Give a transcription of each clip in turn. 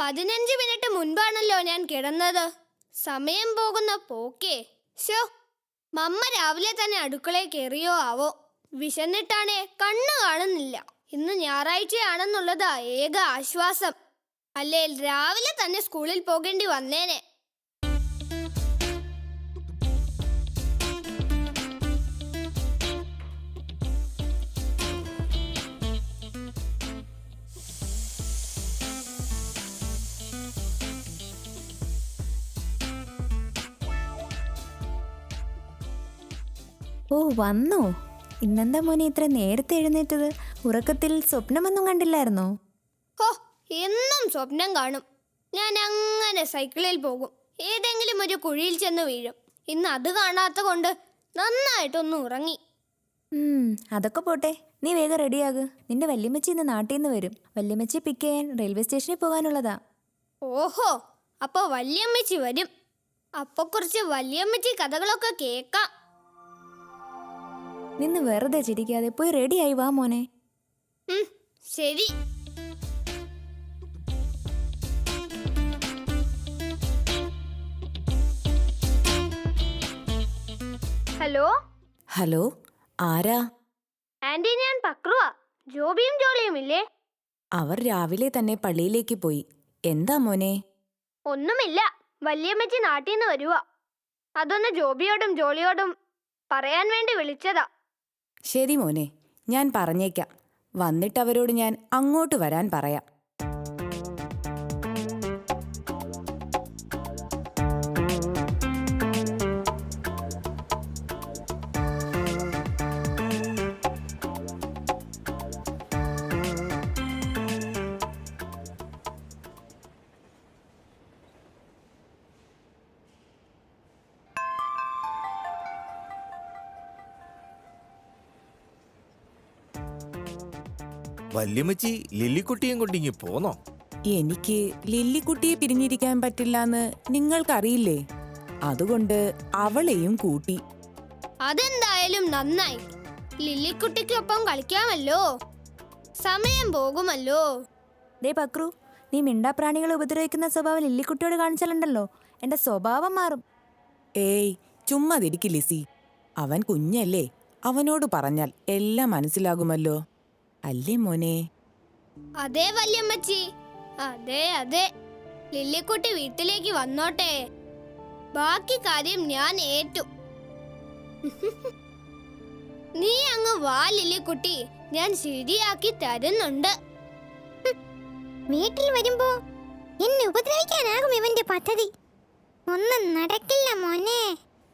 15 minute മുൻപാണല്ലോ ഞാൻ കിടന്നത്. സമയം പോകുന്ന പോക്കേ. ശോ, മമ്മ രാവിലെ തന്നെ അടുക്കളയിൽ കയറിയോ ആവോ. വിശന്നിട്ടാണേ കണ്ണു കാണുന്നില്ല. ഇന്ന് ഞായറാഴ്ചയാണെന്നുള്ളതാ ഏക ആശ്വാസം. അല്ലേ രാവിലെ തന്നെ സ്കൂളിൽ പോകേണ്ടി വന്നേനെ. ഓ വന്നോ? ഇന്നെന്താ മോനെ ഇത്ര നേരത്തെ എഴുന്നേറ്റത്? ഉറക്കത്തിൽ സ്വപ്നമൊന്നും കണ്ടില്ലായിരുന്നോ? ഹോ, എന്നും സ്വപ്നം കാണും. ഞാൻ അങ്ങനെ സൈക്കിളിൽ പോകും, ഏതെങ്കിലും ഒരു കുഴിയിൽ ചെന്ന് വീഴും. ഇന്ന് അത് കാണാത്ത കൊണ്ട് നന്നായിട്ടൊന്ന് ഉറങ്ങി. അതൊക്കെ പോട്ടെ, നീ വേഗം റെഡിയാക്. നിന്റെ വല്യമ്മച്ചി ഇന്ന് നാട്ടിൽ നിന്ന് വരും. വല്യമ്മച്ചി പിക്ക് ചെയ്യാൻ റെയിൽവേ സ്റ്റേഷനിൽ പോകാനുള്ളതാ. ഓഹോ, അപ്പോൾ വല്യമ്മച്ചി വരും. അപ്പോൾ കുറച്ച് വല്യമ്മച്ചി കഥകളൊക്കെ കേൾക്കാം. നിന്ന് വെറുതെ ചിരിക്കാതെ പോയി റെഡിയായി വാ മോനെ. ശരി. ഹലോ. ഹലോ, ആരാ? ആന്റി, ഞാൻ പക്രുവാ. ജോബിയും ജോളിയും ഇല്ലേ? അവർ രാവിലെ തന്നെ പള്ളിയിലേക്ക് പോയി. എന്താ മോനെ? ഒന്നുമില്ല, വല്യമ്മച്ചി നാട്ടിൽ നിന്ന് വരുവാ. അതൊന്ന് ജോബിയോടും ജോളിയോടും പറയാൻ വേണ്ടി വിളിച്ചതാ. ശരി മോനെ, ഞാൻ പറഞ്ഞേക്കാം. വന്നിട്ട് അവരോട് ഞാൻ അങ്ങോട്ട് വരാൻ പറയാം. വല്യമ്മച്ചി ലില്ലിക്കുട്ടിയും കൊണ്ടിങ്ങി പോന്നോ? എനിക്ക് ലില്ലിക്കുട്ടിയെ പിരിഞ്ഞിരിക്കാൻ പറ്റില്ലാന്ന് നിങ്ങൾക്കറിയില്ലേ? അതുകൊണ്ട് അവളെയും കൂട്ടി. അതെന്തായാലും നന്നായി. ലില്ലിക്കുട്ടിക്കൊപ്പം കളിക്കാമല്ലോ, സമയം പോകുമല്ലോ. ദേ പക്രു, നീ മിണ്ടാപ്രാണികളെ ഉപദ്രവിക്കുന്ന സ്വഭാവം ലില്ലിക്കുട്ടിയോട് കാണിച്ചാലുണ്ടല്ലോ, എന്റെ സ്വഭാവം മാറും. ഏയ് ചുമ്മാതിരിക്ക് ലിസി. അവൻ കുഞ്ഞല്ലേ, അവനോട് പറഞ്ഞാൽ എല്ലാം മനസ്സിലാകുമല്ലോ, അല്ലേ മോനെ? അതെ വല്യമ്മച്ചി, അതെ അതെ. ലില്ലിക്കുട്ടി വീട്ടിലേക്ക് വന്നോട്ടെ, ബാക്കി കാര്യം ഞാൻ ഏറ്റു. നീ അങ്ങ് വാ ലില്ലിക്കുട്ടി, ഞാൻ ശരിയാക്കി തരുന്നുണ്ട്. വീട്ടിൽ വരുമ്പോ എന്നെ ഉപദ്രവിക്കാനാകും ഇവന്റെ പദ്ധതി. ഒന്നും നടക്കില്ല മോനെ.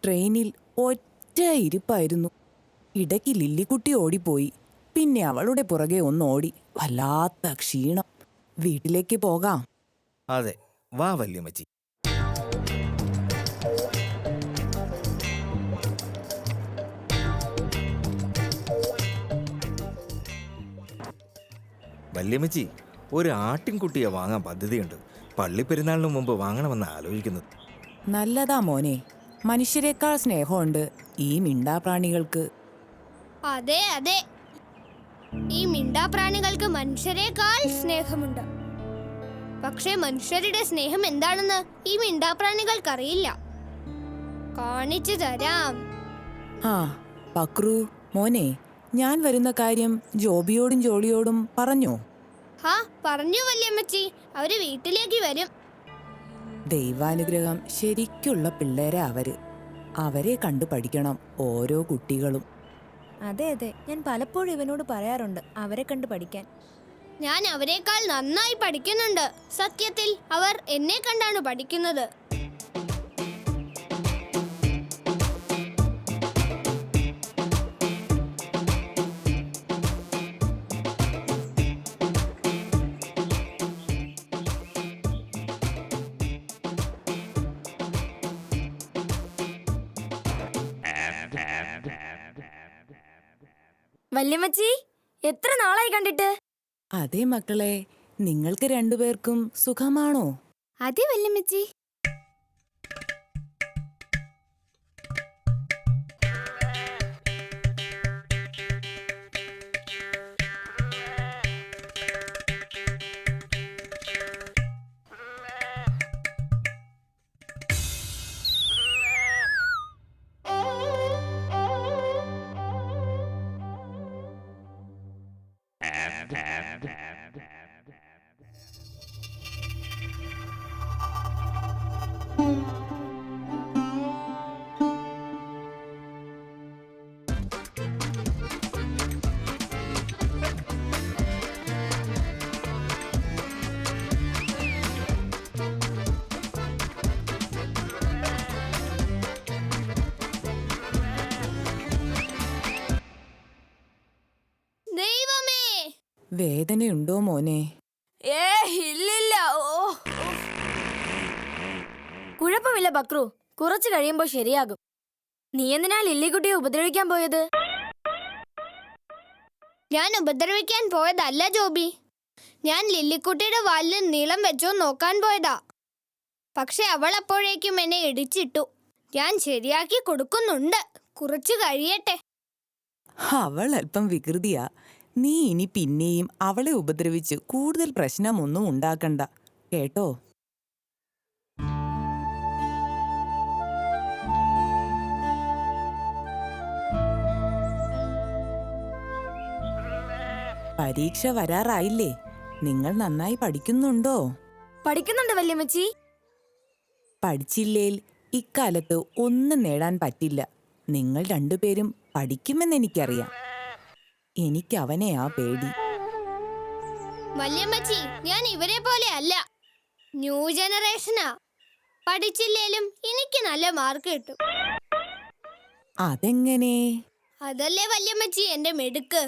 ട്രെയിനിൽ ഒറ്റ ഇരിപ്പായിരുന്നു. ഇടയ്ക്ക് ലില്ലിക്കുട്ടി ഓടിപ്പോയി. പിന്നെ അവളുടെ പുറകെ ഓടി. വല്ലാത്ത ക്ഷീണം. വീട്ടിലേക്ക് പോകാം. അതെ, വാ വല്യമ്മച്ചി. വല്യമ്മച്ചി, ഒരു ആട്ടിൻകുട്ടിയെ വാങ്ങാൻ പദ്ധതിയുണ്ട്. പള്ളിപ്പെരുന്നാളിന് മുമ്പ് വാങ്ങണമെന്ന് ആലോചിക്കുന്നത്. നല്ലതാ മോനെ, മനുഷ്യരെക്കാൾ സ്നേഹമുണ്ട് ഈ മിണ്ടാപ്രാണികൾക്ക്. അതെ അതെ, ഈ മിണ്ടാപ്രാണികൾക്ക് മനുഷ്യരെക്കാൾ സ്നേഹമുണ്ട്. പക്ഷേ മനുഷ്യരുടെ സ്നേഹം എന്താണെന്ന് ഈ മിണ്ടാപ്രാണികൾക്കറിയില്ല. കാണിച്ചു തരാം. ആ പക്രു മോനെ, ഞാൻ വരുന്ന കാര്യം ജോബിയോടും ജോളിയോടും പറഞ്ഞോ? ഹാ, പറഞ്ഞു വല്യമ്മച്ചി, അവര് വീട്ടിലേക്ക് വരും. ദൈവാനുഗ്രഹം ശരിക്കുള്ള പിള്ളേരെ അവരെ കണ്ടു പഠിക്കണം ഓരോ കുട്ടികളും. അതെ അതെ, ഞാൻ പലപ്പോഴും ഇവനോട് പറയാറുണ്ട് അവരെ കണ്ട് പഠിക്കാൻ. ഞാൻ അവരെക്കാൾ നന്നായി പഠിക്കുന്നുണ്ട്. സത്യത്തിൽ അവർ എന്നെ കണ്ടാണ് പഠിക്കുന്നത്. വല്യമ്മച്ചി, എത്ര നാളായി കണ്ടിട്ട്? അതെ മക്കളെ, നിങ്ങൾക്ക് രണ്ടുപേർക്കും സുഖമാണോ? അതെ വല്യമ്മച്ചി. വേദനയുണ്ടോ മോനെ? ഇല്ലില്ല. കുഴപ്പമില്ല ബക്രു, കുറച്ചു കഴിയുമ്പോ ശരിയാകും. നീ എന്തിനാ ലില്ലിക്കുട്ടിയെ ഉപദ്രവിക്കാൻ പോയത്? ഞാൻ ഉപദ്രവിക്കാൻ പോയതല്ല ജോബി. ഞാൻ ലില്ലിക്കുട്ടിയുടെ വാലിൽ നീളം വെച്ചോ നോക്കാൻ പോയതാ. പക്ഷെ അവൾ അപ്പോഴേക്കും എന്നെ ഇടിച്ചിട്ടു. ഞാൻ ശരിയാക്കി കൊടുക്കുന്നുണ്ട്, കുറച്ചു കഴിയട്ടെ. അവൾ അല്പം വികൃതിയാ. നീ ഇനി പിന്നെയും അവളെ ഉപദ്രവിച്ച് കൂടുതൽ പ്രശ്നമൊന്നും ഉണ്ടാക്കണ്ട കേട്ടോ. പരീക്ഷ വരാറായില്ലേ? നിങ്ങൾ നന്നായി പഠിക്കുന്നുണ്ടോ? പഠിക്കുന്നുണ്ട് വല്യമ്മച്ചി. പഠിച്ചില്ലേൽ ഇക്കാലത്ത് ഒന്നും നേടാൻ പറ്റില്ല. നിങ്ങൾ രണ്ടുപേരും പഠിക്കുമെന്നെനിക്കറിയാം. എനിക്കവനെയാ പേടി. വല്യമ്മച്ചി, ഞാൻ ഇവരെ പോലെ അല്ല. ന്യൂ ജനറേഷനാ. പഠിച്ചില്ലേലും എനിക്ക് നല്ല മാർക്ക് കിട്ടും. അതെങ്ങനെ? അതല്ലേ വല്യമ്മച്ചി എന്റെ മിടുക്ക്.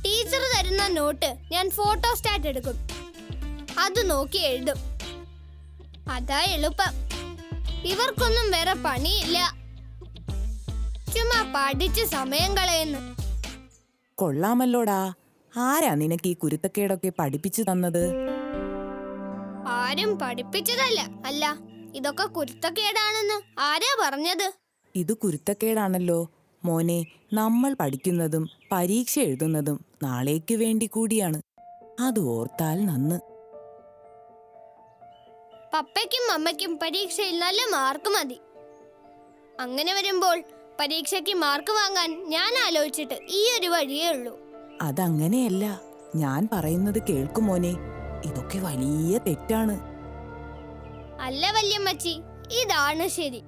ടീച്ചർ തരുന്ന നോട്ട് ഞാൻ ഫോട്ടോ സ്റ്റാറ്റ് എടുക്കും, അത് നോക്കി എഴുതും. അതാ എളുപ്പം. ഇവർക്കൊന്നും വേറെ പണിയില്ല, ചുമ്മാ പഠിച്ച് സമയം കളയുന്നു. കൊള്ളാമല്ലോടാ. ആരാ നിനക്ക് ഈ കുരുത്തക്കേടൊക്കെ പഠിപ്പിച്ചു തന്നത്? ആരും പഠിപ്പിച്ചതല്ല. അല്ല, ഇതൊക്കെ കുരുത്തക്കേടാണെന്ന് ആരാ പറഞ്ഞത്? ഇത് കുരുത്തക്കേടാണല്ലോ മോനെ. നമ്മൾ പഠിക്കുന്നതും പരീക്ഷ എഴുതുന്നതും നാളേക്ക് വേണ്ടി കൂടിയാണ്. അത് ഓർത്താൽ നന്ന്. പപ്പയ്ക്കും അമ്മയ്ക്കും പരീക്ഷയിൽ നല്ല മാർക്ക് മതി. അങ്ങനെ വരുമ്പോൾ പരീക്ഷയ്ക്ക് മാർക്ക് വാങ്ങാൻ ഞാൻ ആലോചിച്ചിട്ട് ഈ ഒരു വഴിയേ ഉള്ളൂ. അതങ്ങനെയല്ല. ഞാൻ പറയുന്നത് കേൾക്കും മോനെ. ഇതൊക്കെ വലിയ തെറ്റാണ്. അല്ല വല്യമ്മച്ചി, ഇതാണ് ശരി.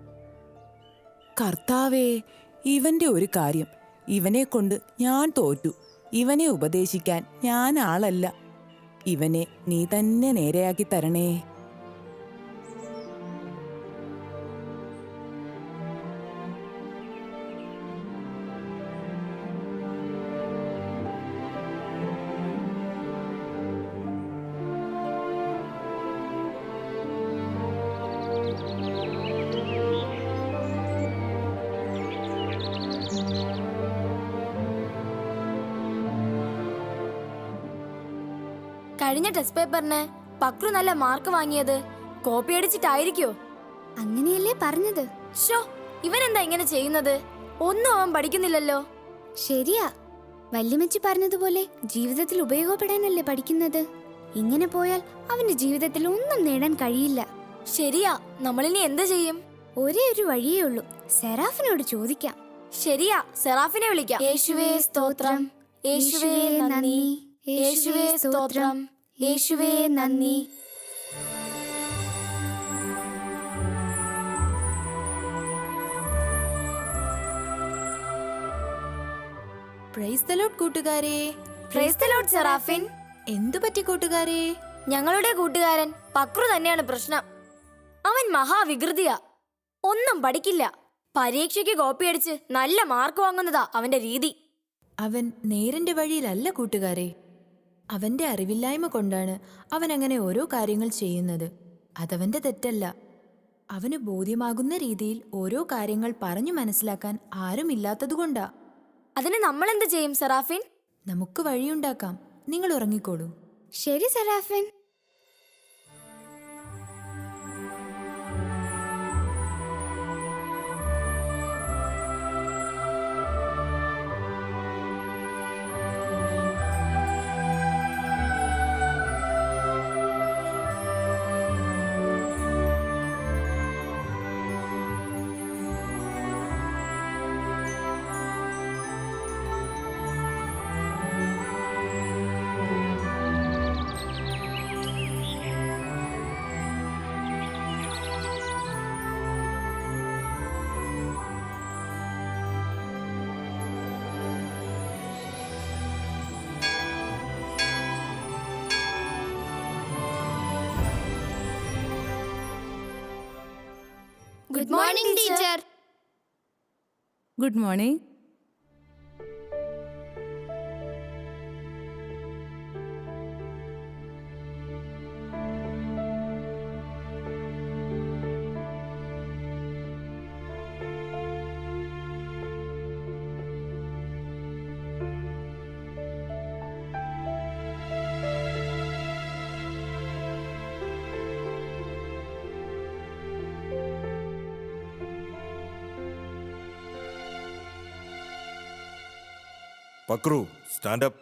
കർത്താവേ, ഇവന്റെ ഒരു കാര്യം. ഇവനെ കൊണ്ട് ഞാൻ തോറ്റു. ഇവനെ ഉപദേശിക്കാൻ ഞാൻ ആളല്ല. ഇവനെ നീ തന്നെ നേരെയാക്കി തരണേ. കഴിഞ്ഞ ടെസ്റ്റ് പേപ്പറിന് പക്രു നല്ല മാർക്ക് വാങ്ങിയത് കോപ്പി അടിച്ചിട്ടായിരിക്കോ? അങ്ങനെയല്ലേ പറഞ്ഞത്? ഷോ, ഇവനെന്താ ഇങ്ങനെ ചെയ്യുന്നത്? ഒന്നും അവൻ പഠിക്കുന്നില്ലല്ലോ. ശരിയാ, വല്യമ്മച്ചി പറഞ്ഞതുപോലെ ജീവിതത്തിൽ ഉപയോഗപ്പെടാനല്ലേ പഠിക്കുന്നത്. ഇങ്ങനെ പോയാൽ അവന്റെ ജീവിതത്തിൽ ഒന്നും നേടാൻ കഴിയില്ല. ശരിയാ, നമ്മളിനി എന്ത് ചെയ്യും? ഒരേ ഒരു വഴിയേ ഉള്ളൂ, സെറാഫിനോട് ചോദിക്കാം. ശരിയാ, സെറാഫിനെ വിളിക്കാം. യേശുവേ സ്തോത്രം, യേശുവേ നന്ദി, യേശുവേ സ്തോത്രം, യേശുവേ നന്ദി. പ്രൈസ് ദി ലോർഡ് കൂട്ടുകാരെ. Praise the Lord Serafin. എന്തു പറ്റി കൂട്ടുകാരെ? ഞങ്ങളുടെ കൂട്ടുകാരൻ പക്രു തന്നെയാണ് പ്രശ്നം. അവൻ മഹാവികൃതിയാ, ഒന്നും പഠിക്കില്ല. പരീക്ഷയ്ക്ക് കോപ്പിയടിച്ച് നല്ല മാർക്ക് വാങ്ങുന്നതാ അവന്റെ രീതി. അവൻ നേരിന്റെ വഴിയിലല്ല കൂട്ടുകാരെ. അവന്റെ അറിവില്ലായ്മ കൊണ്ടാണ് അവൻ അങ്ങനെ ഓരോ കാര്യങ്ങൾ ചെയ്യുന്നത്. അതവന്റെ തെറ്റല്ല. അവന് ബോധ്യമാകുന്ന രീതിയിൽ ഓരോ കാര്യങ്ങൾ പറഞ്ഞു മനസ്സിലാക്കാൻ ആരുമില്ലാത്തതുകൊണ്ടാ. അതിന് നമ്മൾ എന്ത് ചെയ്യും സെറാഫിൻ? നമുക്ക് വഴിയുണ്ടാക്കാം. നിങ്ങൾ ഉറങ്ങിക്കോളൂ. ശരി Seraphin. Good morning teacher. Good morning. Pakru stand up.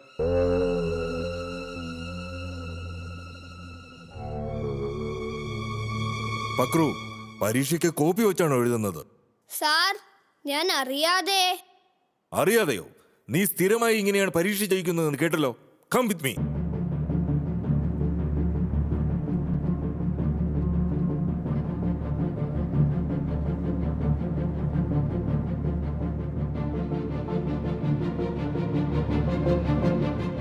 Pakru, പരീക്ഷയ്ക്ക് കോപ്പി വെച്ചാണോ എഴുതുന്നത്? സാർ, ഞാൻ അറിയാതെ. അറിയാതെയോ? നീ സ്ഥിരമായി ഇങ്ങനെയാണ് പരീക്ഷ ജയിക്കുന്നതെന്ന് കേട്ടല്ലോ. Come with me.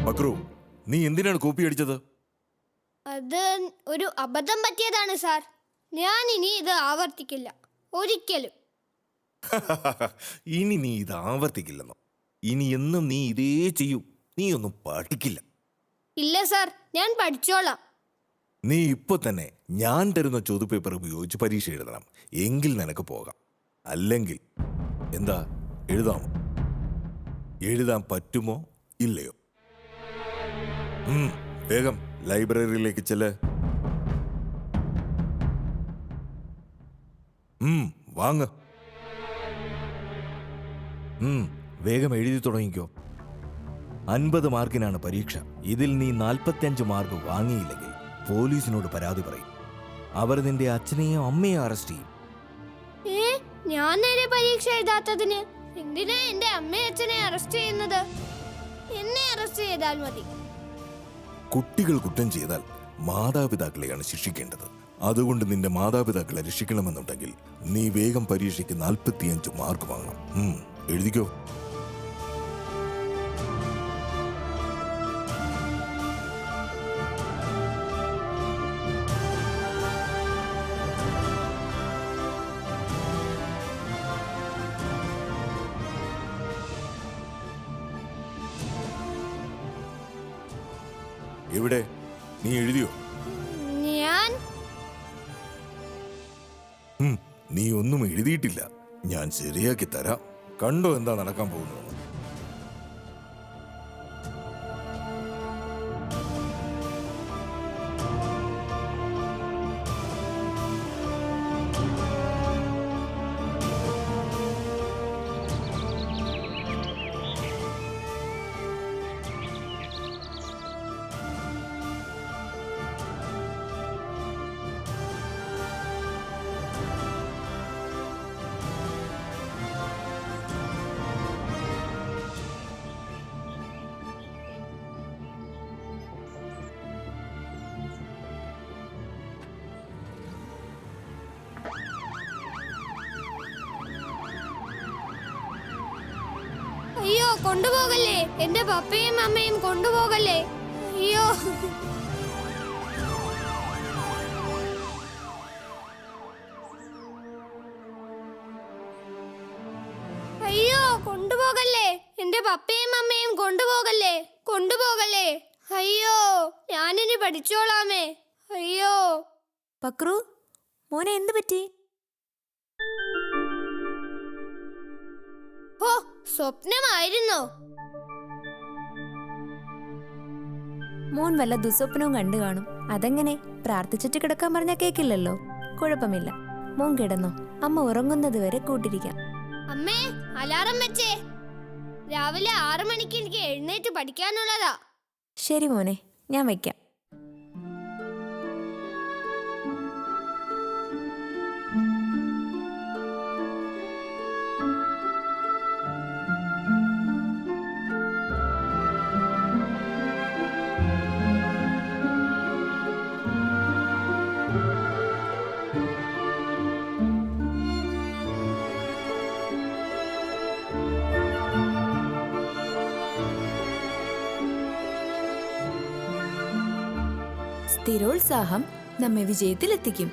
പക്രു, നീ എന്തിനാണ് കോപ്പി അടിച്ചത്? അത് ഒരു അബദ്ധം പറ്റിയതാണ് സാർ. ഞാൻ ഇനി ഇത് ആവർത്തിക്കില്ല, ഒരിക്കലും. ഇനി നീ ഇത് ആവർത്തിക്കില്ലെന്നോ? ഇനി എന്നും നീ ഇതേ ചെയ്യൂ. നീ ഒന്നും പഠിക്കില്ല. ഇല്ല സാർ, ഞാൻ പഠിച്ചോളാം. നീ ഇപ്പൊ തന്നെ ഞാൻ തരുന്ന ചോദ്യപേപ്പർ ഉപയോഗിച്ച് പരീക്ഷ എഴുതണം. എങ്കിൽ നിനക്ക് പോകാം. അല്ലെങ്കിൽ എന്താ, എഴുതാമോ? എഴുതാൻ പറ്റുമോ ഇല്ലയോ? വേഗം ലൈബ്രറിയിലേക്ക് ചെല്ല്. വാങ്ങ. വേഗം എഴുതി തുടങ്ങിക്കോ. 50 മാർക്കിനാണ് പരീക്ഷ. ഇതിൽ നീ 45 മാർക്ക് വാങ്ങിയില്ലെങ്കിൽ പോലീസിനോട് പരാതി പറയും. അവർ നിന്റെ അച്ഛനെയോ അമ്മയോ അറസ്റ്റ് ചെയ്യും. ഞാൻ നേരെ പരീക്ഷ എഴുതാത്തതിന് എന്തിനാ എന്റെ അമ്മയും അച്ഛനെ അറസ്റ്റ് ചെയ്യുന്നത്? എന്നെ അറസ്റ്റ് ചെയ്താൽ മതി. കുട്ടികൾ കുറ്റം ചെയ്താൽ മാതാപിതാക്കളെയാണ് ശിക്ഷിക്കേണ്ടത്. അതുകൊണ്ട് നിന്റെ മാതാപിതാക്കളെ രക്ഷിക്കണമെന്നുണ്ടെങ്കിൽ നീ വേഗം പരീക്ഷയ്ക്ക് 45 മാർക്ക് വാങ്ങണം. എഴുതിക്കോ. എവിടെ? നീ എഴുതിയോ? ഞാൻ നീ ഒന്നും എഴുതിയിട്ടില്ല. ഞാൻ ശരിയാക്കി തരാം. കണ്ടോ എന്താ നടക്കാൻ പോകുന്നത്? അയ്യോ, കൊണ്ടുപോകല്ലേ, എന്റെ പപ്പയും അമ്മയും കൊണ്ടുപോകല്ലേ. അയ്യോ, അയ്യോ, കൊണ്ടുപോകല്ലേ, എന്റെ പപ്പയും അമ്മയും കൊണ്ടുപോകല്ലേ, കൊണ്ടുപോകല്ലേ. അയ്യോ, ഞാനിനി പഠിച്ചോളാമേ. അയ്യോ. പക്രു, മോനെ എന്ത് പറ്റി? ഓ, സ്വപ്നമായിരുന്നോ? മോൻ വല്ല ദുസ്വപ്നവും കണ്ടു കാണും. അതെങ്ങനെ? പ്രാർത്ഥിച്ചിട്ട് കിടക്കാൻ പറഞ്ഞാൽ കേക്കില്ലല്ലോ. കുഴപ്പമില്ല, മോൻ കിടന്നോ. അമ്മ ഉറങ്ങുന്നത് വരെ കൂട്ടിരിക്കാം. അമ്മേ, അലാറം വെച്ചേ. രാവിലെ 6 മണിക്ക് എനിക്ക് എഴുന്നേറ്റ് പഠിക്കാനുള്ളതാ. ശരി മോനെ, ഞാൻ വയ്ക്കാം. സ്ഥിരോത്സാഹം നമ്മെ വിജയത്തിലെത്തിക്കും.